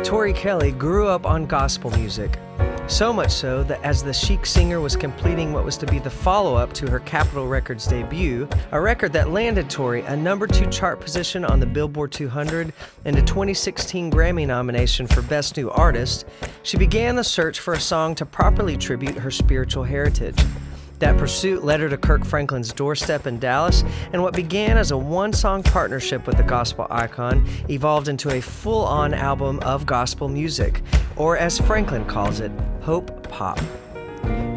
Tori Kelly grew up on gospel music. So much so that as the chic singer was completing what was to be the follow-up to her Capitol Records debut, a record that landed Tori a number 2 chart position on the Billboard 200 and a 2016 Grammy nomination for Best New Artist, she began the search for a song to properly tribute her spiritual heritage. That pursuit led her to Kirk Franklin's doorstep in Dallas, and what began as a one-song partnership with the gospel icon evolved into a full-on album of gospel music, or as Franklin calls it, Hope Pop.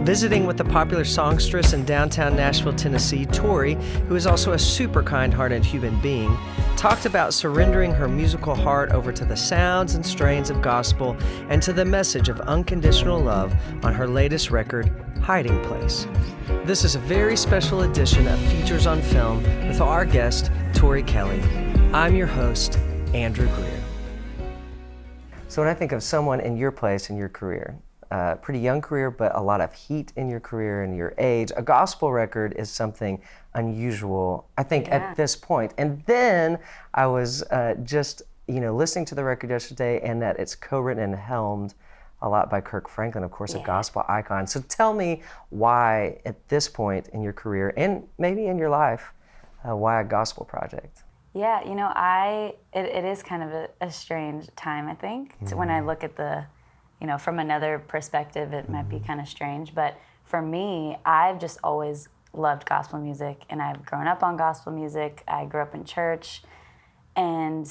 Visiting with the popular songstress in downtown Nashville, Tennessee, Tori, who is also a super kind-hearted human being, talked about surrendering her musical heart over to the sounds and strains of gospel and to the message of unconditional love on her latest record, Hiding Place. This is a very special edition of Features on Film with our guest, Tori Kelly. I'm your host, Andrew Greer. So when I think of someone in your place in your career, pretty young career, but a lot of heat in your career and your age, a gospel record is something unusual, I think, at this point. And then I was just listening to the record yesterday, and that it's co-written and helmed a lot by Kirk Franklin, of course, a gospel icon. So tell me why, at this point in your career, and maybe in your life, why a gospel project? Yeah, it is kind of a strange time, I think. Mm-hmm. When I look at the, from another perspective, it might be kind of strange. But for me, I've just always loved gospel music, and I've grown up on gospel music. I grew up in church, and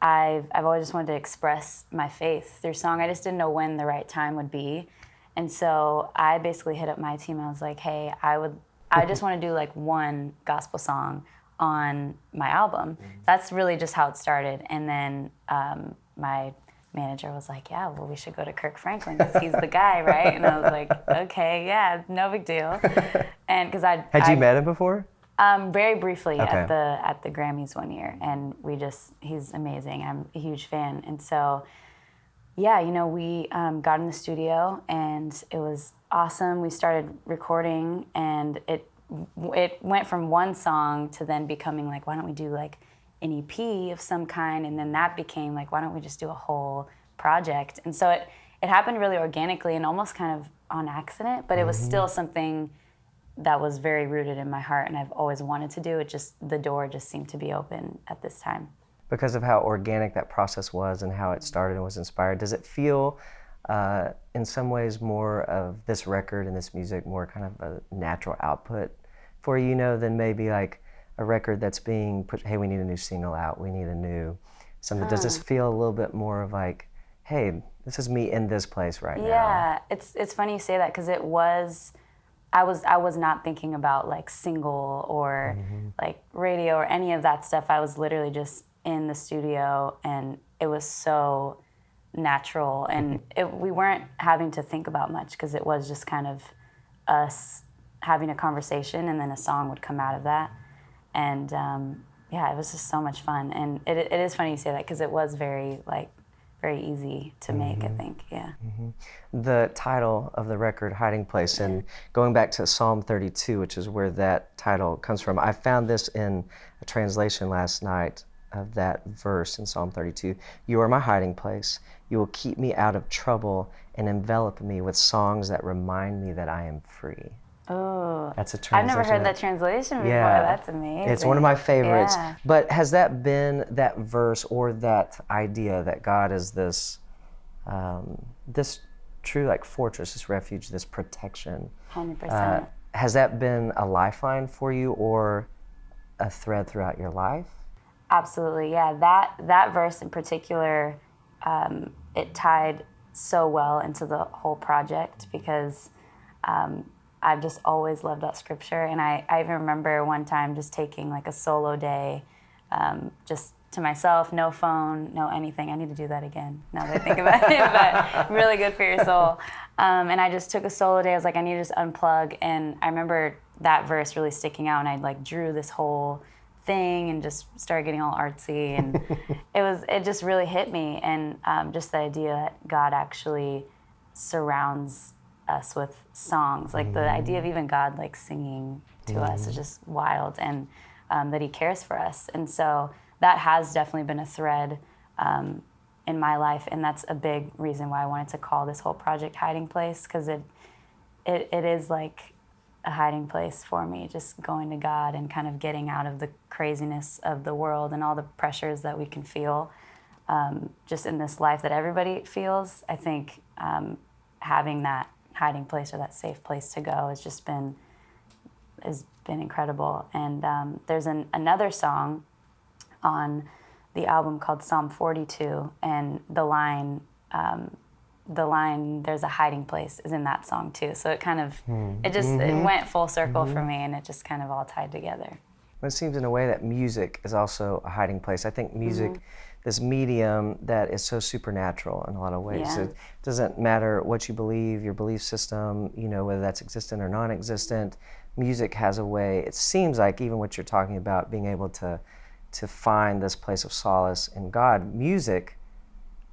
I've always just wanted to express my faith through song. I just didn't know when the right time would be. And so I basically hit up my team. I was like, hey, I just want to do like one gospel song on my album. That's really just how it started. And then my manager was like, yeah, well, we should go to Kirk Franklin because he's the guy, right? And I was like, okay, yeah, no big deal. And because Had you met him before? Very briefly at the Grammys one year, and he's amazing. I'm a huge fan, and so yeah, we got in the studio, and it was awesome. We started recording, and it went from one song to then becoming like, why don't we do like an EP of some kind, and then that became like, why don't we just do a whole project? And so it happened really organically and almost kind of on accident, but it was still something that was very rooted in my heart, and I've always wanted to do it. The door just seemed to be open at this time. Because of how organic that process was and how it started and was inspired, does it feel in some ways more of this record and this music more kind of a natural output for you, than maybe like a record that's being put, hey, we need a new single out, we need a new something. Does this feel a little bit more of like, hey, this is me in this place right now? Yeah, it's funny you say that, because it was, I was not thinking about like single or like radio or any of that stuff. I was literally just in the studio, and it was so natural, and we weren't having to think about much, because it was just kind of us having a conversation, and then a song would come out of that. And it was just so much fun. And it is funny you say that, because it was very easy to make, I think, yeah. The title of the record, Hiding Place, and going back to Psalm 32, which is where that title comes from, I found this in a translation last night of that verse in Psalm 32. You are my hiding place. You will keep me out of trouble and envelop me with songs that remind me that I am free. Oh, that's a translation. I've never heard that translation before. Yeah, that's amazing. It's one of my favorites. Yeah. But has that been that verse or that idea that God is this true like fortress, this refuge, this protection? 100%. Has that been a lifeline for you or a thread throughout your life? Absolutely, yeah. That verse in particular, it tied so well into the whole project, because I've just always loved that scripture. And I even remember one time just taking like a solo day, just to myself, no phone, no anything. I need to do that again now that I think about it, but really good for your soul. And I just took a solo day. I was like, I need to just unplug. And I remember that verse really sticking out, and I like drew this whole thing and just started getting all artsy. And it just really hit me. And just the idea that God actually surrounds us with songs, like the idea of even God like singing to us is just wild, and that he cares for us. And so that has definitely been a thread in my life, and that's a big reason why I wanted to call this whole project Hiding Place, because it is like a hiding place for me, just going to God and kind of getting out of the craziness of the world and all the pressures that we can feel just in this life that everybody feels. I think having that hiding place or that safe place to go has been incredible. And there's another song on the album called Psalm 42, and the line "There's a hiding place" is in that song too. So it kind of it went full circle for me, and it just kind of all tied together. Well, it seems in a way that music is also a hiding place. I think music, this medium that is so supernatural in a lot of ways. Yeah. It doesn't matter what you believe, your belief system, whether that's existent or non-existent. Music has a way, it seems like, even what you're talking about, being able to find this place of solace in God. Music,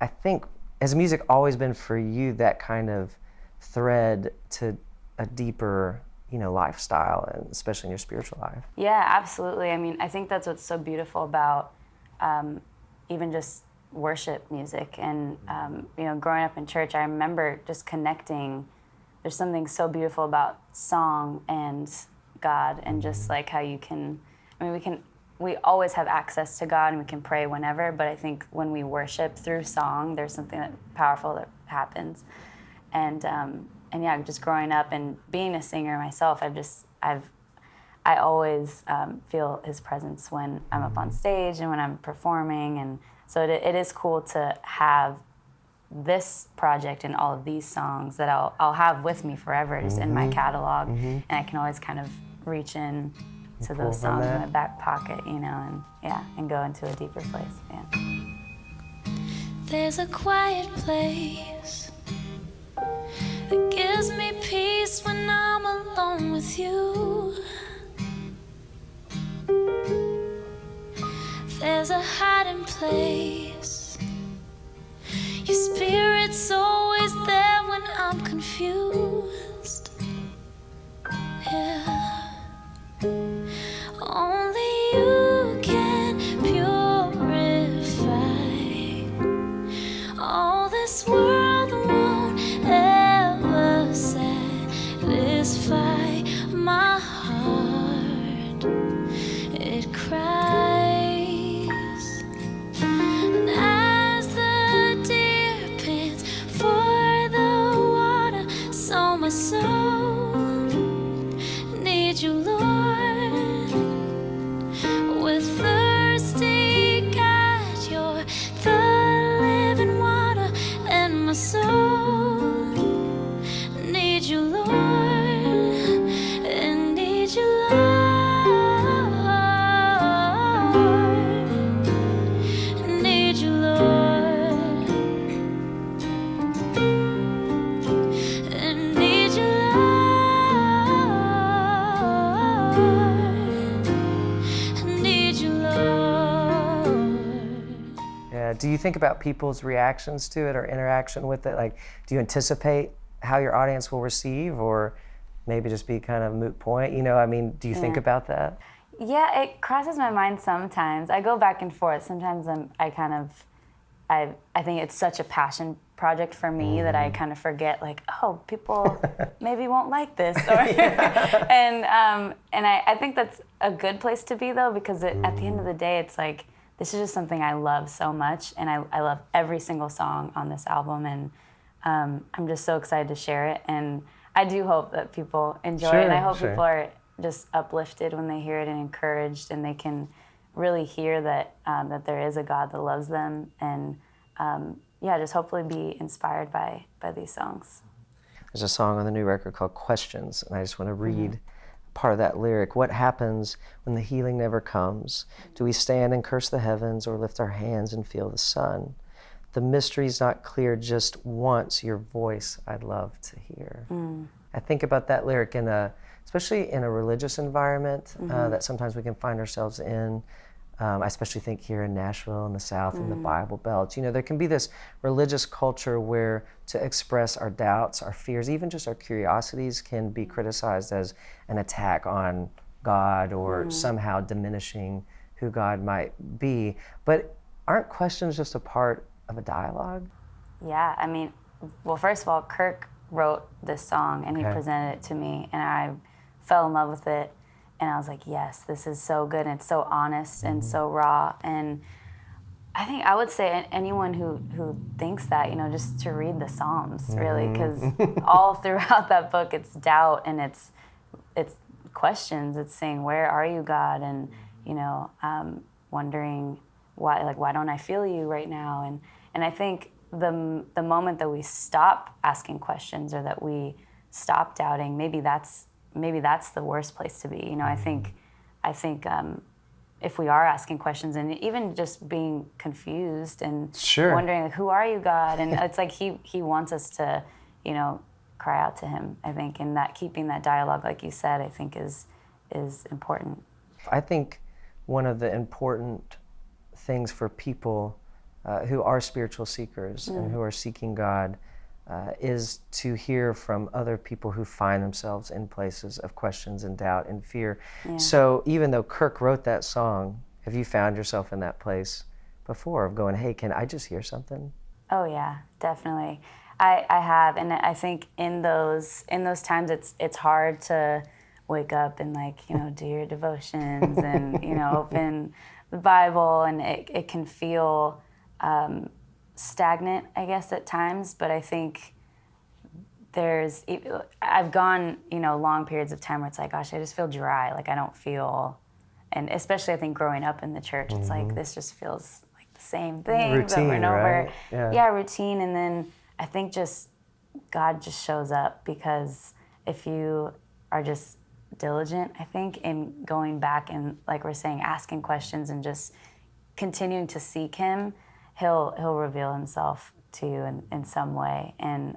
I think, has music always been for you that kind of thread to a deeper, lifestyle, and especially in your spiritual life? Yeah, absolutely. I mean, I think that's what's so beautiful about even just worship music. And, growing up in church, I remember just connecting. There's something so beautiful about song and God, and just like how we always have access to God and we can pray whenever, but I think when we worship through song, there's something powerful that happens. And yeah, just growing up and being a singer myself, I always feel His presence when I'm up on stage and when I'm performing, and so it is cool to have this project and all of these songs that I'll have with me forever, just in my catalog, and I can always kind of reach in to those songs in my back pocket, and go into a deeper place. Yeah. There's a quiet place that gives me peace when I'm alone with you. There's a hiding place. Your spirit's always there when I'm confused. Yeah. Only you can purify. All this world won't ever satisfy my heart. It cries, and as the deer pants for the water, so my soul needs you, Lord. With thirsty God, you're the living water, and my soul needs you, Lord, and needs you, Lord, need you, Lord, and need you, Do you think about people's reactions to it or interaction with it? Like, do you anticipate how your audience will receive, or maybe just be kind of a moot point? Do you think about that? Yeah, it crosses my mind sometimes. I go back and forth. Sometimes I think it's such a passion project for me that I kind of forget, like, oh, people maybe won't like this, or and I think that's a good place to be, though, because at the end of the day, it's like, this is just something I love so much, and I love every single song on this album, and I'm just so excited to share it, and I do hope that people enjoy it, and I hope people are just uplifted when they hear it and encouraged, and they can really hear that that there is a God that loves them, and just hopefully be inspired by these songs. There's a song on the new record called Questions, and I just want to read part of that lyric. What happens when the healing never comes? Do we stand and curse the heavens, or lift our hands and feel the sun? The mystery's not clear, just once your voice I'd love to hear. I think about that lyric especially in a religious environment that sometimes we can find ourselves in. I especially think here in Nashville in the South, in the Bible Belt, there can be this religious culture where to express our doubts, our fears, even just our curiosities can be criticized as an attack on God or somehow diminishing who God might be. But aren't questions just a part of a dialogue? Yeah, I mean, well, first of all, Kirk wrote this song and he Okay. presented it to me, and I fell in love with it. And I was like, yes, this is so good, and it's so honest and so raw. And I think I would say anyone who thinks that, you know, just to read the Psalms, really, because all throughout that book, it's doubt and it's questions. It's saying, where are you, God? And, you know, wondering why don't I feel you right now? And I think the moment that we stop asking questions or that we stop doubting, maybe that's the worst place to be. You know, I think if we are asking questions and even just being confused and Sure. wondering, like, who are you, God? And it's like he wants us to, you know, cry out to him, I think, and that keeping that dialogue, like you said, I think is important. I think one of the important things for people who are spiritual seekers and who are seeking God is to hear from other people who find themselves in places of questions and doubt and fear. Yeah. So even though Kirk wrote that song, have you found yourself in that place before of going, hey, can I just hear something? Oh yeah, definitely. I have, and I think in those times it's hard to wake up and, like, you know, do your devotions and, you know, open the Bible, and it can feel stagnant, I guess, at times. But I think I've gone, you know, long periods of time where it's like, gosh, I just feel dry, like I don't feel, and especially I think growing up in the church, it's like this just feels like the same thing Routine, over and over. right? Yeah, routine. And then I think just God just shows up, because if you are just diligent, I think, in going back and, like we're saying, asking questions and just continuing to seek him, he'll reveal himself to you in some way. And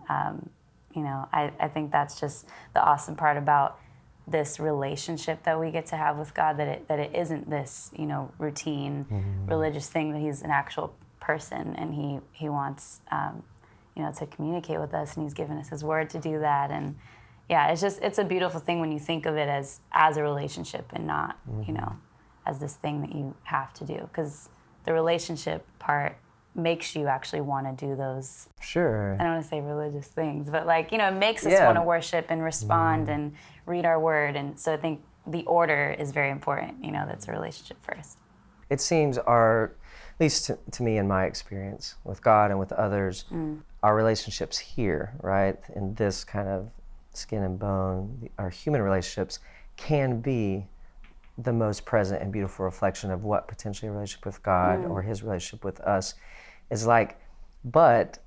you know, I think that's just the awesome part about this relationship that we get to have with God, that it isn't this, you know, routine religious thing, that he's an actual person, and he wants you know, to communicate with us, and he's given us his word to do that. And yeah, it's a beautiful thing when you think of it as a relationship and not, you know, as this thing that you have to do, because the relationship part makes you actually want to do those, Sure. I don't want to say religious things, but, like, you know, it makes us want to worship and respond and read our word. And so I think the order is very important, you know, that's a relationship first. It seems at least to me in my experience with God and with others, our relationships here, right, in this kind of skin and bone, our human relationships can be the most present and beautiful reflection of what potentially a relationship with God or his relationship with us is like. But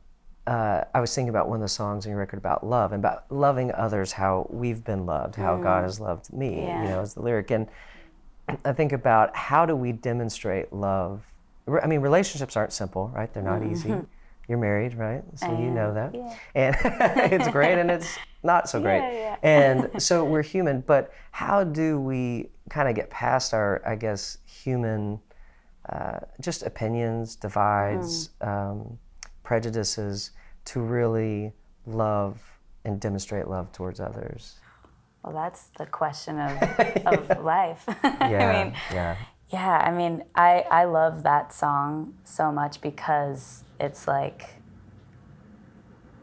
I was thinking about one of the songs in your record about love and about loving others, how we've been loved, how God has loved me, you know, as the lyric. And I think about, how do we demonstrate love? I mean, relationships aren't simple, right? They're not easy. You're married, right? So you know that. Yeah. And it's great and it's not so great. Yeah. And so we're human, but how do we kind of get past our, I guess, human just opinions, divides, prejudices, to really love and demonstrate love towards others? Well, that's the question of life. I mean, I love that song so much, because it's like,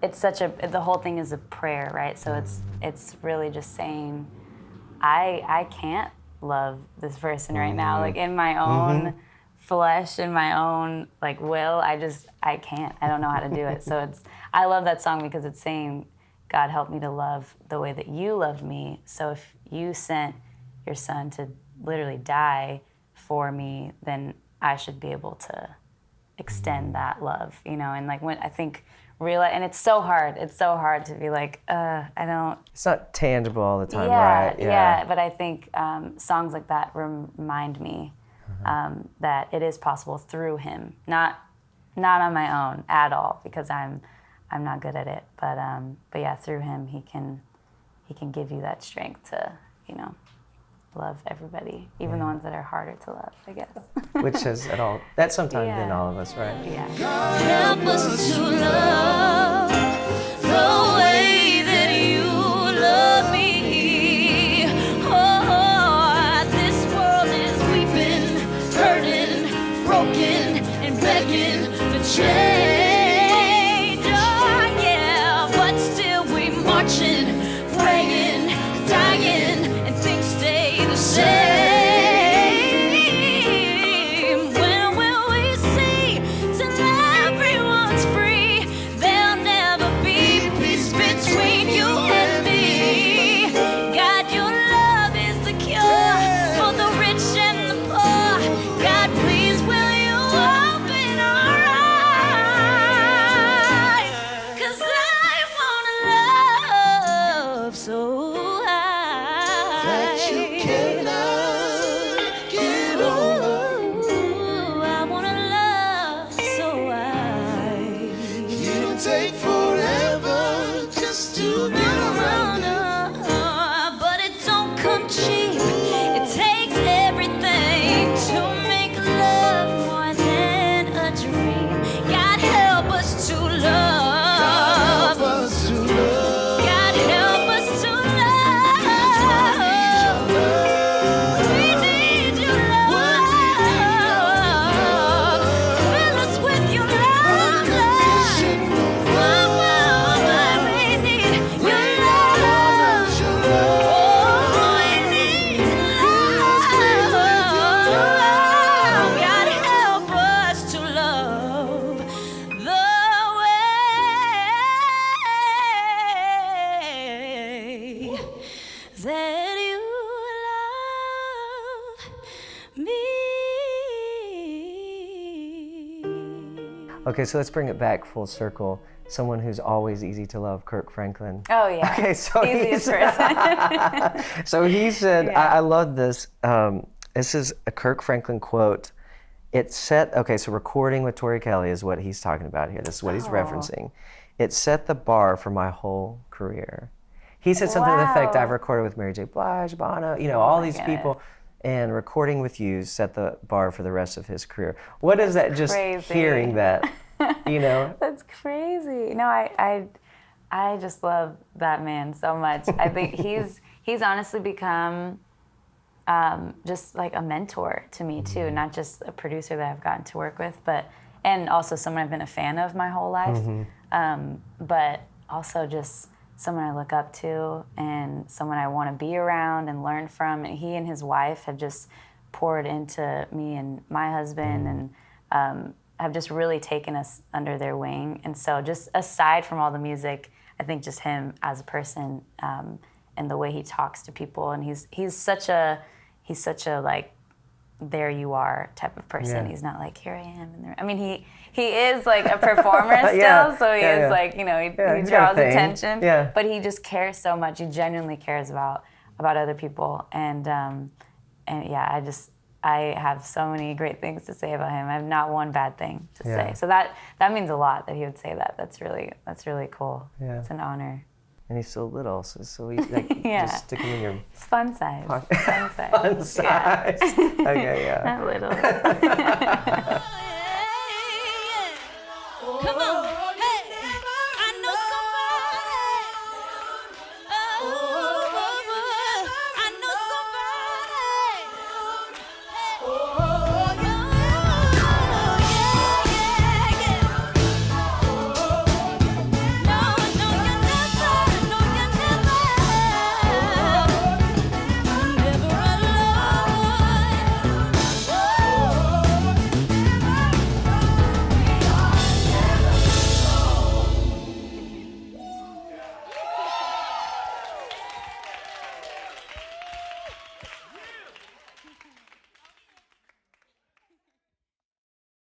it's such the whole thing is a prayer, right? So it's really just saying, I can't love this person right now, like, in my own flesh, in my own, like, will, I can't, I don't know how to do it. So I love that song because it's saying, God, help me to love the way that you love me. So if you sent your son to literally die for me, then I should be able to extend that love, you know. And, like, when I think and it's so hard to be like, it's not tangible all the time, right? Yeah, but I think songs like that remind me that it is possible through him, not on my own at all, because I'm not good at it, but yeah, through him, he can give you that strength to, you know, love everybody, even the ones that are harder to love, I guess. Which is that's sometimes in all of us, right? Yeah. God, help us to love the way that you love me. Oh, this world is weeping, hurting, broken, and begging for change. wait forever just to get around it. But it don't come cheap. It takes everything to make love more than a dream. God help us to love. Help us to love. God help us to love. We need your love. Fill us with your love. We need your love. Oh, we need love. God help us to love the way that you love me. Okay, so let's bring it back full circle. Someone who's always easy to love, Kirk Franklin. Oh yeah. Okay, so Easiest person. So he said, Yeah. I love this. This is a Kirk Franklin quote. It set, okay, so recording with Tori Kelly is what he's talking about here. This is what he's referencing. It set the bar for my whole career. He said something to the effect, Wow. I've recorded with Mary J. Blige, Bono, you know, all my these God. people. And recording with you set the bar for the rest of his career. What is that, just crazy. hearing that, you know? That's crazy. No, I just love that man so much. I think he's honestly become just like a mentor to me too, not just a producer that I've gotten to work with, and also someone I've been a fan of my whole life, but also just someone I look up to and someone I want to be around and learn from. And he and his wife have just poured into me and my husband, and have just really taken us under their wing. And so just aside from all the music, I think just him as a person, and the way he talks to people, and he's such a like, there you are type of person. Yeah. He's not like, here I am. I mean, he is like a performer still, Yeah, so he yeah, is like, you know, he he's got a draws thing. attention. Yeah. But he just cares so much. He genuinely cares about other people, and yeah, I have so many great things to say about him. I have not one bad thing to Yeah. say. So that means a lot that he would say that. That's really cool. Yeah. It's an honor. And he's so little, so he like Yeah. just stick him in your It's fun size. Fun size. fun size. Okay, yeah. Not little.